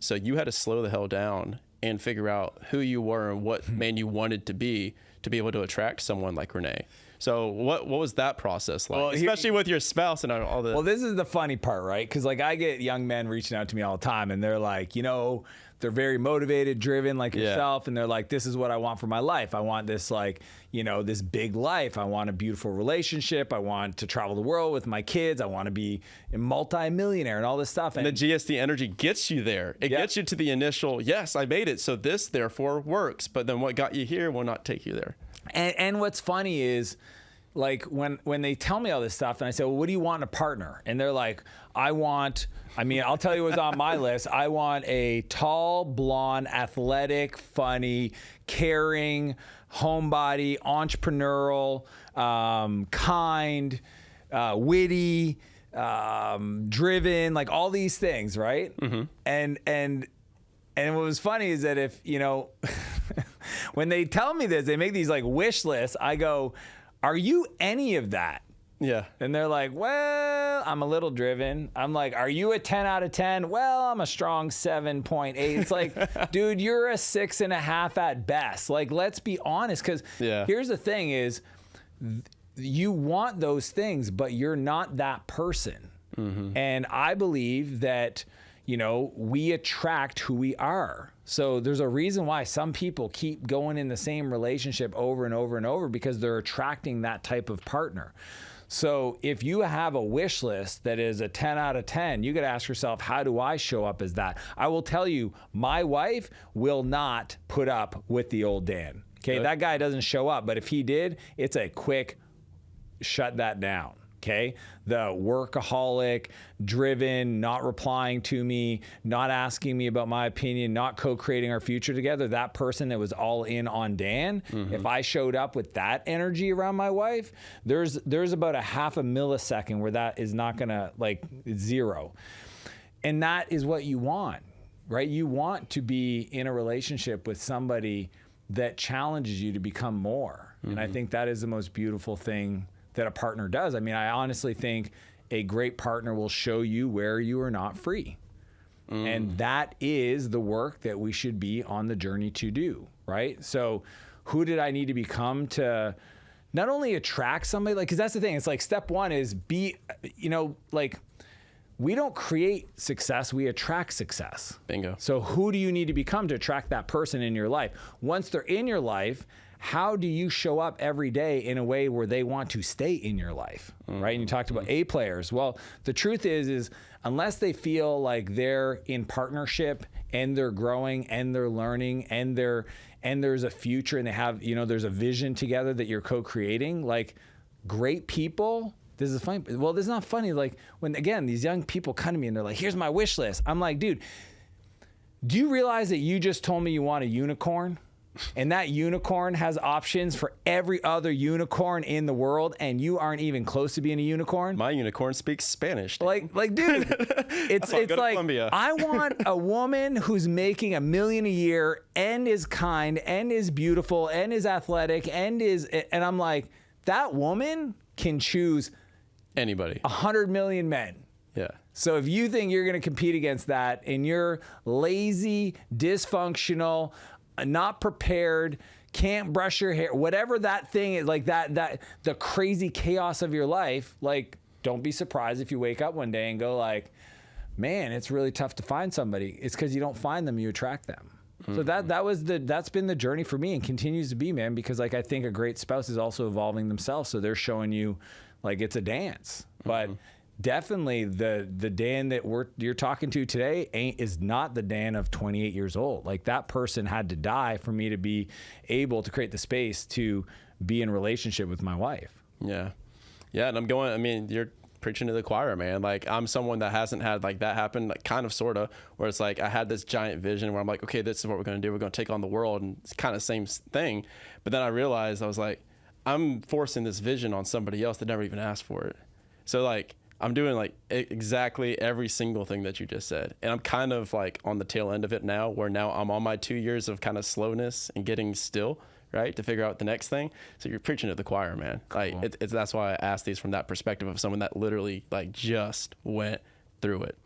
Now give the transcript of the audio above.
So you had to slow the hell down and figure out who you were and what man you wanted to be able to attract someone like Renee. So what was that process like, especially with your spouse and all that? Well, this is the funny part, right? Because like I get young men reaching out to me all the time, and they're like, you know, they're very motivated, driven like yourself, and they're like, this is what I want for my life. I want this, like, you know, this big life. I want a beautiful relationship. I want to travel the world with my kids. I want to be a multi-millionaire and all this stuff. And the GSD energy gets you there. It gets you to the initial, yes, I made it, so this therefore works. But then what got you here will not take you there. And what's funny is, like, when they tell me all this stuff and I say, well, what do you want in a partner? And they're like, I'll tell you what's on my list. I want a tall, blonde, athletic, funny, caring, homebody, entrepreneurial, kind, witty, driven, like all these things, right? Mm-hmm. And what was funny is that if, you know, when they tell me this, they make these like wish lists. I go, are you any of that? Yeah. And they're like, well, I'm a little driven. I'm like, are you a 10 out of 10? Well, I'm a strong 7.8. It's like, dude, you're a 6.5 at best. Like, let's be honest. Because here's the thing is, you want those things, but you're not that person. Mm-hmm. And I believe that, you know, we attract who we are. So there's a reason why some people keep going in the same relationship over and over and over, because they're attracting that type of partner. So if you have a wish list that is a 10 out of 10, you got to ask yourself, how do I show up as that? I will tell you, my wife will not put up with the old Dan. Okay, that guy doesn't show up, but if he did, it's a quick shut that down. Okay, the workaholic, driven, not replying to me, not asking me about my opinion, not co-creating our future together, that person that was all in on Dan, if I showed up with that energy around my wife, there's about a half a millisecond where that is not gonna, like, zero. And that is what you want, right? You want to be in a relationship with somebody that challenges you to become more. And I think that is the most beautiful thing that a partner does. I mean, I honestly think a great partner will show you where you are not free. And that is the work that we should be on the journey to do, right? So who did I need to become to not only attract somebody, like, because that's the thing, it's like step one is be, you know, like, we don't create success, we attract success. Bingo. So who do you need to become to attract that person in your life? Once they're in your life, how do you show up every day in a way where they want to stay in your life, right? And you talked about A players. Well, the truth is unless they feel like they're in partnership and they're growing and they're learning and there's a future and they have, you know, there's a vision together that you're co-creating, like, great people. This is funny. Well, this is not funny. Like, when, again, these young people come to me and they're like, here's my wish list. I'm like, dude, do you realize that you just told me you want a unicorn? And that unicorn has options for every other unicorn in the world, and you aren't even close to being a unicorn? My unicorn speaks Spanish. Like, dude, it's like, Colombia. I want a woman who's making $1 million a year and is kind and is beautiful and is athletic and I'm like, that woman can choose anybody, 100 million men. Yeah. So if you think you're going to compete against that and you're lazy, dysfunctional, not prepared, can't brush your hair, whatever that thing is, like that the crazy chaos of your life, like, don't be surprised if you wake up one day and go like, man, it's really tough to find somebody. It's because you don't find them, you attract them. So that's been the journey for me and continues to be, man, because, like, I think a great spouse is also evolving themselves. So they're showing you, like, it's a dance. But definitely the Dan that you're talking to today is not the Dan of 28 years old. Like, that person had to die for me to be able to create the space to be in relationship with my wife. Yeah. Yeah. And you're preaching to the choir, man. Like, I'm someone that hasn't had like that happen, like, kind of, sort of, where it's like I had this giant vision where I'm like, okay, this is what we're going to do. We're going to take on the world, and it's kind of the same thing. But then I realized, I was like, I'm forcing this vision on somebody else that never even asked for it. So, like, I'm doing like exactly every single thing that you just said. And I'm kind of like on the tail end of it now, where now I'm on my 2 years of kind of slowness and getting still, right, to figure out the next thing. So you're preaching to the choir, man. Cool. Like, that's why I asked these from that perspective of someone that literally, like, just went through it.